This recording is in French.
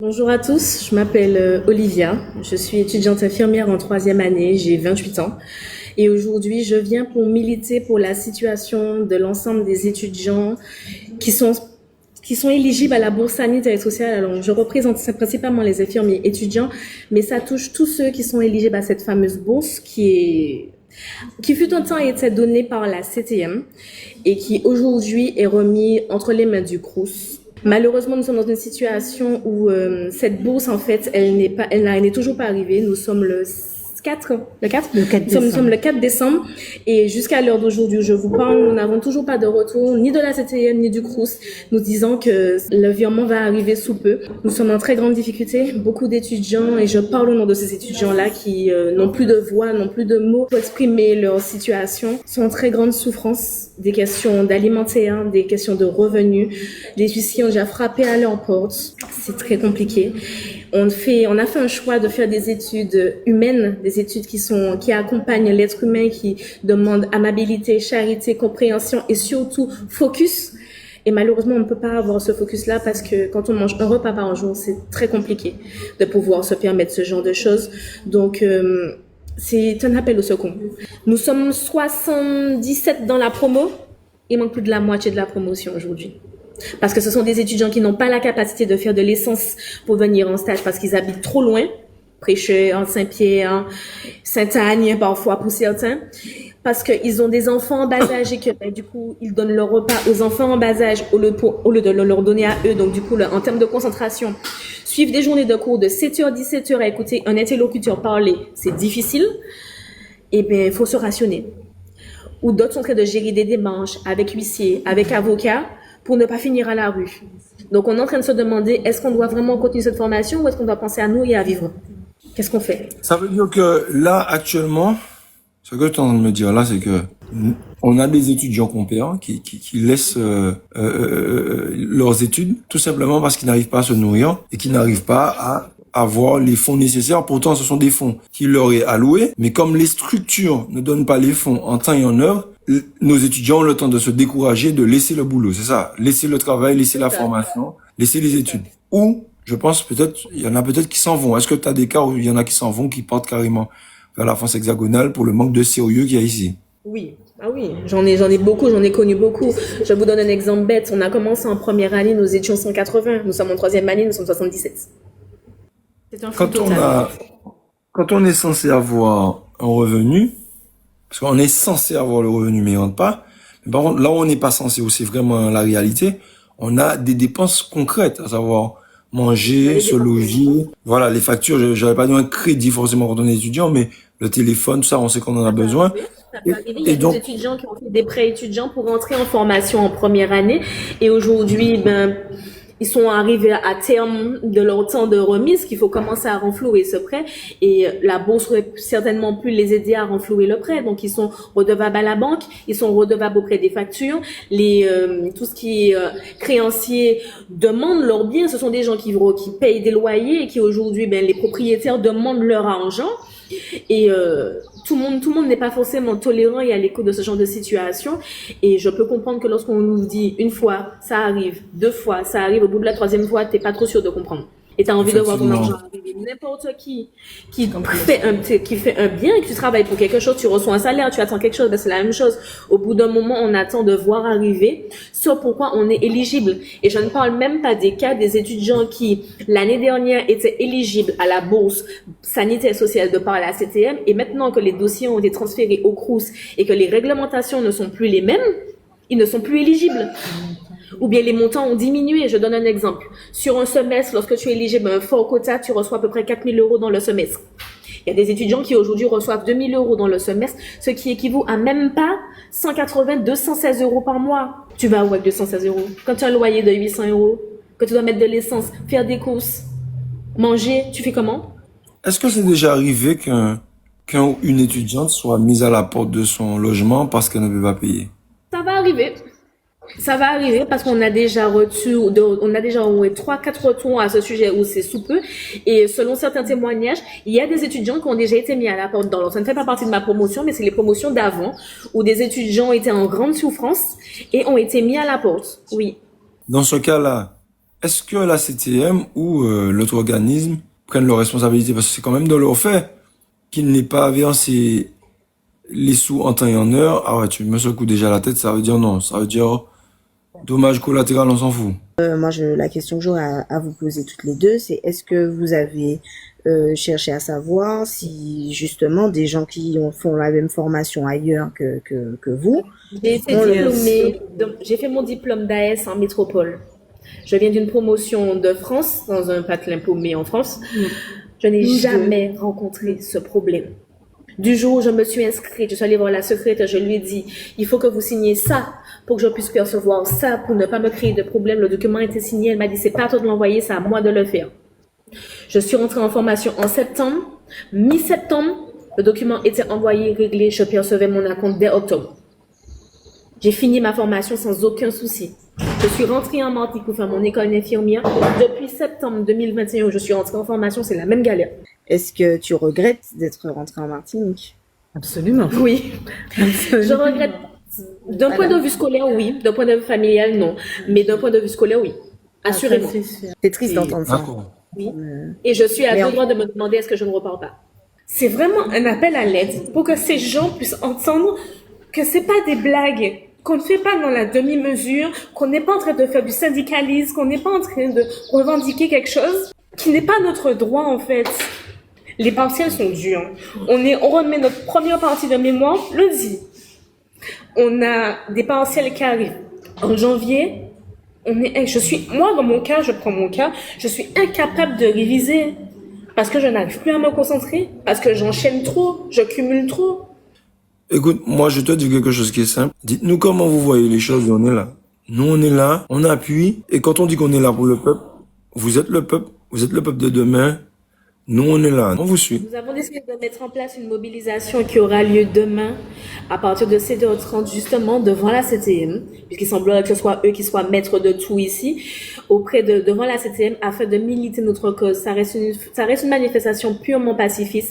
Bonjour à tous, je m'appelle Olivia, je suis étudiante infirmière en troisième année, j'ai 28 ans et aujourd'hui je viens pour militer pour la situation de l'ensemble des étudiants qui sont éligibles à la bourse sanitaire et sociale. Alors, je représente principalement les infirmiers étudiants, mais ça touche tous ceux qui sont éligibles à cette fameuse bourse qui fut un temps été donnée par la CTM et qui aujourd'hui est remis entre les mains du Crous. Malheureusement, nous sommes dans une situation où cette bourse, en fait, elle n'est toujours pas arrivée. Nous sommes le 4 décembre. Nous sommes le 4 décembre et jusqu'à l'heure d'aujourd'hui où je vous parle, nous n'avons toujours pas de retour ni de la CTM ni du Crous nous disant que le virement va arriver sous peu. Nous sommes en très grande difficulté, beaucoup d'étudiants, et je parle au nom de ces étudiants-là qui n'ont plus de voix, n'ont plus de mots pour exprimer leur situation, sont en très grande souffrance, des questions d'alimentaire, des questions de revenus. Les huissiers ont déjà frappé à leur porte, c'est très compliqué. On a fait un choix de faire des études humaines, des études qui accompagnent l'être humain, qui demandent amabilité, charité, compréhension et surtout focus. Et malheureusement, on ne peut pas avoir ce focus-là parce que quand on mange un repas par jour, c'est très compliqué de pouvoir se permettre ce genre de choses. Donc, c'est un appel au secours. Nous sommes 77 dans la promo. Il manque plus de la moitié de la promotion aujourd'hui. Parce que ce sont des étudiants qui n'ont pas la capacité de faire de l'essence pour venir en stage parce qu'ils habitent trop loin. Prêcheurs, Saint-Pierre, Sainte-Agne, parfois pour certains. Parce qu'ils ont des enfants en bas âge et que du coup, ils donnent leur repas aux enfants en bas âge au lieu de leur donner à eux. Donc du coup, en termes de concentration, suivre des journées de cours de 7h, 17h à écouter un interlocuteur parler, c'est difficile. Et bien, il faut se rationner. Ou d'autres sont en train de gérer des démarches avec huissiers, avec avocats, pour ne pas finir à la rue. Donc, on est en train de se demander, est-ce qu'on doit vraiment continuer cette formation ou est-ce qu'on doit penser à nous et à vivre? Qu'est-ce qu'on fait? Ça veut dire que là, actuellement, ce que tu es en train de me dire là, c'est que on a des étudiants qu'on perd qui laissent leurs études tout simplement parce qu'ils n'arrivent pas à se nourrir et qu'ils n'arrivent pas à avoir les fonds nécessaires. Pourtant, ce sont des fonds qui leur est alloués, mais comme les structures ne donnent pas les fonds en temps et en heure, nos étudiants ont le temps de se décourager, de laisser le boulot, c'est ça, laisser le travail, laisser la formation, laisser les études. Ou, je pense peut-être, il y en a peut-être qui s'en vont. Est-ce que tu as des cas où il y en a qui s'en vont, qui partent carrément vers la France hexagonale pour le manque de sérieux qu'il y a ici? Oui. Ah oui, j'en ai beaucoup, j'en ai connu beaucoup. Je vous donne un exemple bête. On a commencé en première année, nous étions 180. Nous sommes en troisième année, nous sommes 77. C'est un flou total. Quand on est censé avoir un revenu, parce qu'on est censé avoir le revenu, mais il rentre pas. Mais par contre, là où on n'est pas censé, où c'est vraiment la réalité, on a des dépenses concrètes, à savoir manger, se loger. Voilà, les factures, j'avais pas dit un crédit forcément quand on est étudiant, mais le téléphone, tout ça, on sait qu'on en a besoin. Ça peut arriver. Il y a des étudiants qui ont fait des prêts étudiants pour rentrer en formation en première année. Et aujourd'hui, ils sont arrivés à terme de leur temps de remise, qu'il faut commencer à renflouer ce prêt. Et la bourse aurait certainement pu les aider à renflouer le prêt. Donc, ils sont redevables à la banque, ils sont redevables auprès des factures. Tout ce qui est créancier demandent leurs biens. Ce sont des gens qui payent des loyers et qui aujourd'hui, les propriétaires demandent leur argent. Et tout le monde n'est pas forcément tolérant et à l'écoute de ce genre de situation. Et je peux comprendre que lorsqu'on nous dit une fois, ça arrive, deux fois, ça arrive, au bout de la troisième fois, t'es pas trop sûr de comprendre. Et t'as envie de voir ton argent arriver. N'importe qui fait un bien et que tu travailles pour quelque chose, tu reçois un salaire, tu attends quelque chose, c'est la même chose. Au bout d'un moment, on attend de voir arriver ce pourquoi on est éligible. Et je ne parle même pas des cas des étudiants qui, l'année dernière, étaient éligibles à la bourse sanitaire et sociale de par la CTM et maintenant que les dossiers ont été transférés au Crous et que les réglementations ne sont plus les mêmes, ils ne sont plus éligibles. Ou bien les montants ont diminué. Je donne un exemple. Sur un semestre, lorsque tu es éligible à un fort quota, tu reçois à peu près 4 000 € dans le semestre. Il y a des étudiants qui aujourd'hui reçoivent 2 000 € dans le semestre, ce qui équivaut à même pas 180, 216 € par mois. Tu vas où avec 216 €? Quand tu as un loyer de 800 €, que tu dois mettre de l'essence, faire des courses, manger, tu fais comment? Est-ce que c'est déjà arrivé qu'une étudiante soit mise à la porte de son logement parce qu'elle ne peut pas payer? Ça va arriver. Ça va arriver parce qu'on a déjà eu 3-4 retours à ce sujet où c'est sous peu. Et selon certains témoignages, il y a des étudiants qui ont déjà été mis à la porte dans l'ordre. Ça ne fait pas partie de ma promotion, mais c'est les promotions d'avant où des étudiants étaient en grande souffrance et ont été mis à la porte. Oui. Dans ce cas-là, est-ce que la CTM ou l'autre organisme prennent leurs responsabilités? Parce que c'est quand même de leur fait qu'ils n'aient pas versé les sous en temps et en heure. Ah ouais, tu me secoues déjà la tête, ça veut dire non. Ça veut dire dommage collatéral, on s'en fout. Moi, la question que j'aurais à vous poser toutes les deux, c'est est-ce que vous avez cherché à savoir si justement des gens qui font la même formation ailleurs que vous, J'ai été diplômée, donc j'ai fait mon diplôme d'AS en métropole. Je viens d'une promotion de France dans un patelin paumé en France. Je n'ai jamais rencontré ce problème. Du jour où je me suis inscrite, je suis allée voir la secrétaire, je lui ai dit, il faut que vous signiez ça pour que je puisse percevoir ça, pour ne pas me créer de problème. Le document a été signé, elle m'a dit, c'est pas à toi de l'envoyer, c'est à moi de le faire. Je suis rentrée en formation en septembre. Mi-septembre, le document était envoyé, réglé, je percevais mon acompte dès octobre. J'ai fini ma formation sans aucun souci. Je suis rentrée en Martinique pour faire mon école d'infirmière. Depuis septembre 2021 où je suis rentrée en formation, c'est la même galère. est-ce que tu regrettes d'être rentrée en Martinique? Absolument. Oui, je regrette. D'un point de vue scolaire, oui. D'un point de vue familial, non. Mais d'un point de vue scolaire, oui. Assurément. C'est triste d'entendre ça. D'accord. Oui. Et je suis à Mais deux droits de me demander est-ce que je ne repars pas. C'est vraiment un appel à l'aide pour que ces gens puissent entendre que c'est pas des blagues, qu'on ne fait pas dans la demi-mesure, qu'on n'est pas en train de faire du syndicalisme, qu'on n'est pas en train de revendiquer quelque chose qui n'est pas notre droit en fait. Les partiels sont durs. On remet notre première partie de mémoire lundi. On a des partiels qui arrivent en janvier. Moi, dans mon cas, je prends mon cas, je suis incapable de réviser parce que je n'arrive plus à me concentrer, parce que j'enchaîne trop, je cumule trop. Écoute, moi je te dis quelque chose qui est simple. Dites-nous comment vous voyez les choses et on est là. Nous on est là, on appuie, et quand on dit qu'on est là pour le peuple, vous êtes le peuple de demain, nous on est là, on vous suit. Nous avons décidé de mettre en place une mobilisation qui aura lieu demain à partir de 7h30 justement devant la CTM, puisqu'il semblerait que ce soit eux qui soient maîtres de tout ici, devant la CTM afin de militer notre cause. Ça reste une manifestation purement pacifiste.